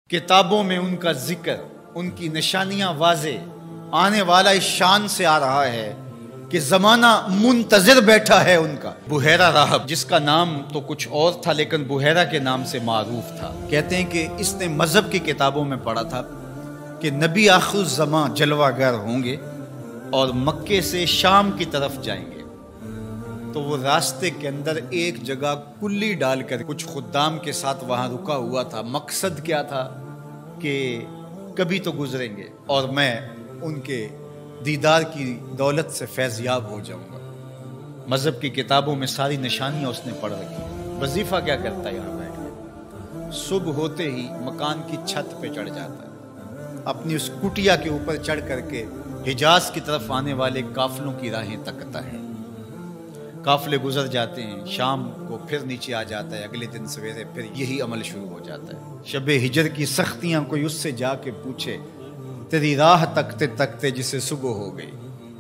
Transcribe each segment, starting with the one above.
किताबों में उनका जिक्र, उनकी निशानियां वाज़ेह, आने वाला इस शान से आ रहा है कि ज़माना मुंतज़िर बैठा है उनका। बुहैरा राहब, जिसका नाम तो कुछ और था लेकिन बुहैरा के नाम से मारूफ था। कहते हैं कि इसने मज़हब की किताबों में पढ़ा था कि नबी आखिर ज़मां जलवागर होंगे और मक्के से शाम की तरफ जाएंगे। तो वो रास्ते के अंदर एक जगह कुल्ली डालकर कुछ खुद्दाम के साथ वहाँ रुका हुआ था। मकसद क्या था कि कभी तो गुजरेंगे और मैं उनके दीदार की दौलत से फैज़याब हो जाऊंगा। मज़हब की किताबों में सारी निशानियाँ उसने पढ़ रखी। वजीफ़ा क्या करता है यहाँ बैठ के? सुबह होते ही मकान की छत पे चढ़ जाता है, अपनी उस कुटिया के ऊपर चढ़ करके हिजाज की तरफ आने वाले काफिलों की राहें तकता है। काफिले गुजर जाते हैं, शाम को फिर नीचे आ जाता है, अगले दिन सवेरे फिर यही अमल शुरू हो जाता है। शब हिजर की सख्तियां कोई उससे जाके पूछे, तेरी राह तकते तकते जिसे सुबह हो गई,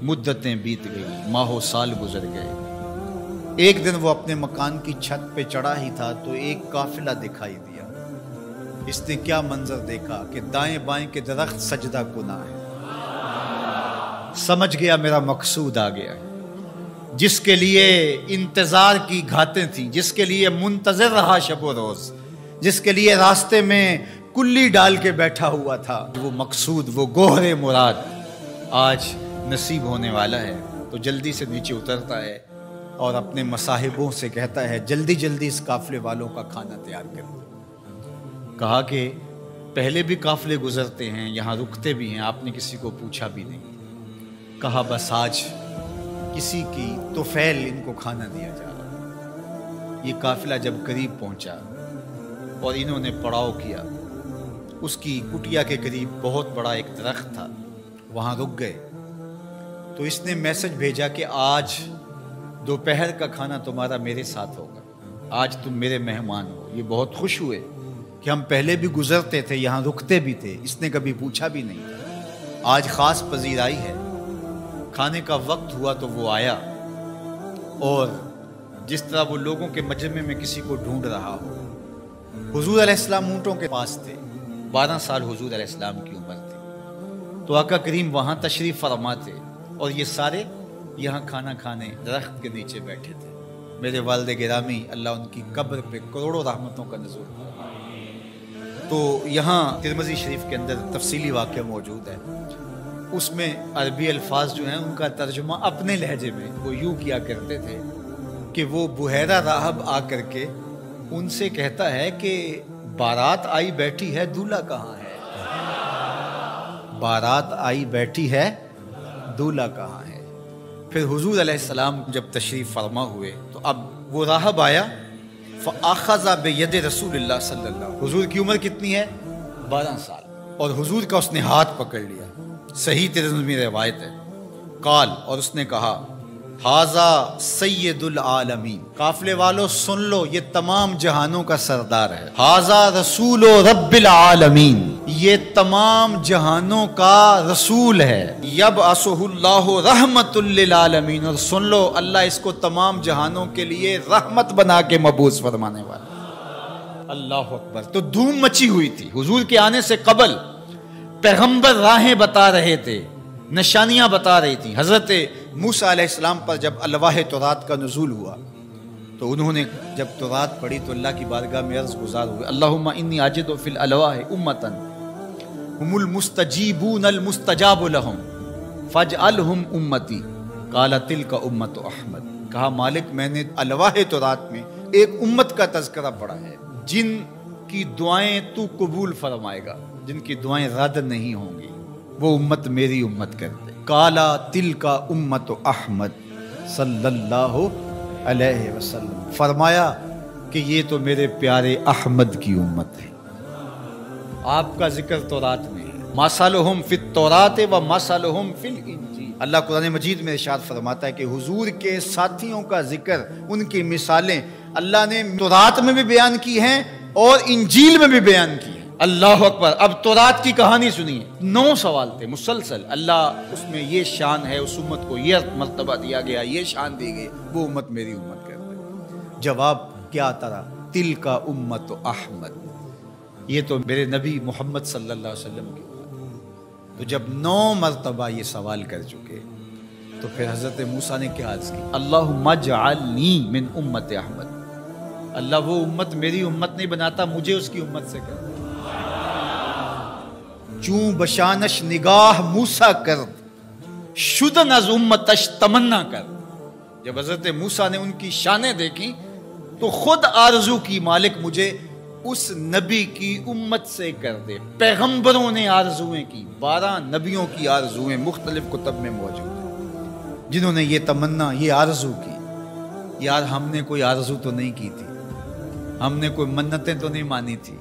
मुद्दतें बीत गई, माहो साल गुजर गए। एक दिन वो अपने मकान की छत पे चढ़ा ही था तो एक काफिला दिखाई दिया। इसने क्या मंजर देखा कि दाएं बाएं के दरख्त सजदा कुना है। समझ गया मेरा मकसूद आ गया है। जिसके लिए इंतजार की घातें थी, जिसके लिए मुंतजर रहा शबो रोज, जिसके लिए रास्ते में कुल्ली डाल के बैठा हुआ था, वो मकसूद, वो गोहरे मुराद आज नसीब होने वाला है। तो जल्दी से नीचे उतरता है और अपने मसाहिबों से कहता है, जल्दी जल्दी इस काफिले वालों का खाना तैयार कर दो। कहा कि पहले भी काफिले गुजरते हैं, यहाँ रुकते भी हैं, आपने किसी को पूछा भी नहीं। कहा बस आज किसी की तोफैल इनको खाना दिया जा रहा। ये काफिला जब करीब पहुंचा और इन्होंने पड़ाव किया, उसकी कुटिया के करीब बहुत बड़ा एक दरख्त था, वहां रुक गए। तो इसने मैसेज भेजा कि आज दोपहर का खाना तुम्हारा मेरे साथ होगा, आज तुम मेरे मेहमान हो। ये बहुत खुश हुए कि हम पहले भी गुजरते थे, यहाँ रुकते भी थे, इसने कभी पूछा भी नहीं। आज खास पजीराई है। खाने का वक्त हुआ तो वो आया और जिस तरह वो लोगों के मजमे में किसी को ढूंढ रहा हो। हुजूर अलैहिस्सलाम ऊँटों के पास थे, 12 साल हुजूर अलैहिस्सलाम की उम्र थी। तो आका करीम वहाँ तशरीफ़ फरमा थे और ये सारे यहाँ खाना खाने दरख्त के नीचे बैठे थे। मेरे वालिद गिरामी, अल्लाह उनकी कब्र पे करोड़ों रहमतों का नुज़ूल फरमाए। तो यहाँ तिरमिज़ी शरीफ के अंदर तफसीली वाक़या मौजूद है। उसमें अरबी अल्फाज जो हैं उनका तर्जुमा अपने लहजे में वो यूँ किया करते थे कि वो बुहैरा राहब आ करके उनसे कहता है कि बारात आई बैठी है, दूल्हा कहाँ है? बारात आई बैठी है, दूल्हा कहाँ है? फिर हुजूर अलैहिस्सलाम जब तशरीफ़ फरमा हुए तो अब वो राहब आया, फ़अख़ज़ बियद रसूलिल्लाह सल्लल्लाहु। हुजूर की उम्र कितनी है? 12 साल। और हुजूर का उसने हाथ पकड़ लिया। सही तिरमिज़ी में रिवायत है। काल, और उसने कहा, हाजा सैयदुल आलमीन, काफिले वालों सुन लो, ये तमाम जहानों का सरदार है। हाजा रसूलो रब्बिल आलमीन, ये तमाम जहानों का रसूल है। यब असहुल्लाहु रहमतुल लिल आलमीन, और सुन लो अल्लाह इसको तमाम जहानों के लिए रहमत बना के मबूस फरमाने वाला। अल्लाह अकबर। तो धूम मची हुई थी। हुजूर के आने से कबल पैगंबर राहें बता रहे थे, निशानियां बता रही थी। हजरत मूसा अलैहिस्सलाम पर जब अलवाह तौरात का नुज़ूल हुआ तो उन्होंने जब तौरात पढ़ी तो अल्लाह की बारगाह में अर्ज़ गुज़ार हुए, अल्लाहुम्मा इन्नी आजिदु फिल अलवाह उम्मतन हुमुल मुस्तजीबूनल मुस्तजाबु लहुम फजअलहुम उम्मती काला तिलका उम्मतु अहमद। कहा मालिक, मैंने अलवाह तौरात में एक उम्मत का तज़किरा पढ़ा है जिनकी दुआएं तू कबूल फरमाएगा, जिनकी दुआएं रद्द नहीं होंगी, वो उम्मत मेरी उम्मत कर दे। काला तिल का उम्मत अहमद सल्लल्लाहु अलैहि वसल्लम। फरमाया कि ये तो मेरे प्यारे अहमद की उम्मत है। आपका जिक्र तौरात में है, मसलुहुम फित तौरात व मसलुहुम फिल इंजील। अल्लाह कुरान मजीद में इरशाद फरमाता है कि हुजूर के साथियों का जिक्र, उनकी मिसालें अल्लाह ने तौरात में भी बयान की हैं और इंजील में भी बयान की है। अल्लाह अकबर। अब तौरात की कहानी सुनिए। 9 सवाल थे मुसलसल। अल्लाह उसमें ये शान है, उस उम्मत को ये मर्तबा दिया गया, ये शान दी गई, वो उम्मत मेरी उम्मत कर दे। जवाब क्या आता रहा? तिल का उम्मत अहमद। یہ تو میرے نبی محمد صلی اللہ علیہ وسلم کی بات ہے۔ تو جب 9 مرتبہ یہ سوال کر چکے تو پھر حضرت موسیٰ نے کیا عرض کی؟ اللہم اجعلنی من امت احمد، اللہ وہ امت میری امت نہیں بناتا، مجھے اس کی امت سے کر۔ چوں بشانش نگاہ موسیٰ کرد شدن از امتش تمنا کر۔ جب حضرت موسیٰ نے ان کی شانیں دیکھی تو خود آرزو کی مالک مجھے اس نبی کی امت سے کر دے۔ پیغمبروں نے آرزویں کی، 12 نبیوں کی آرزویں مختلف کتب میں موجود ہیں، جنہوں نے یہ تمنا، یہ آرزو کی۔ یار ہم نے کوئی آرزو تو نہیں کی تھی، ہم نے کوئی منتیں تو نہیں مانی تھی،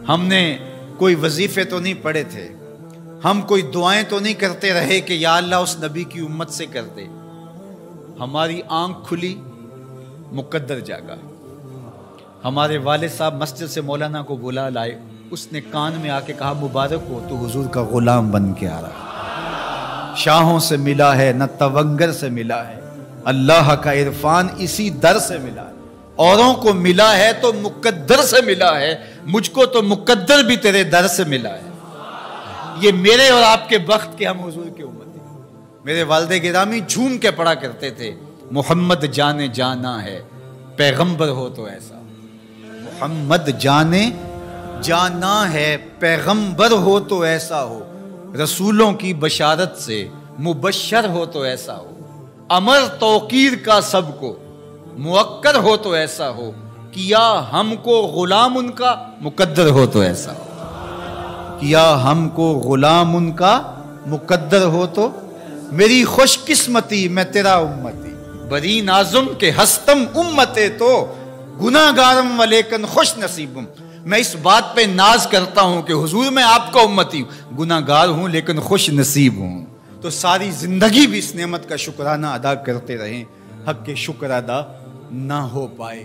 ہم نے کوئی وظیفے تو نہیں پڑھے تھے، ہم کوئی دعائیں تو نہیں کرتے رہے کہ یا اللہ اس نبی کی امت سے کر دے۔ ہماری آنکھ کھلی، مقدر جاگا۔ ہمارے والد صاحب مسجد سے مولانا کو بلا لائے، اس نے کان میں آ کے کہا مبارک ہو، تو حضور کا غلام بن کے آ رہا۔ شاہوں سے ملا ہے نہ تونگر سے ملا ہے، اللہ کا عرفان اسی در سے ملا ہے۔ اوروں کو ملا ہے تو مقدر سے ملا ہے، مجھ کو تو مقدر بھی تیرے در سے ملا ہے۔ یہ میرے اور آپ کے بخت کے ہم حضور کی امت ہیں۔ میرے والد گرامی جھوم کے پڑھا کرتے تھے، محمد جانے جانا ہے پیغمبر ہو تو ایسا، محمد جانے جانا ہے پیغمبر ہو تو ایسا ہو، رسولوں کی بشارت سے مبشر ہو تو ایسا ہو، امر توقیر کا سب کو موکر ہو تو ایسا ہو، کیا ہم کو غلام ان کا مقدر ہو تو ایسا ہو، کیا ہم کو غلام ان کا مقدر ہو تو۔ میری خوش قسمتی میں تیرا امتی، بری نازم کے ہستم امتے تو گناہ گارم و لیکن خوش نصیبم۔ میں اس بات پہ ناز کرتا ہوں کہ حضور میں آپ کا امتی ہوں، گناہ گار ہوں لیکن خوش نصیب ہوں۔ تو ساری زندگی بھی اس نعمت کا شکرانہ ادا کرتے رہیں، حق کے شکر ادا نہ ہو پائے۔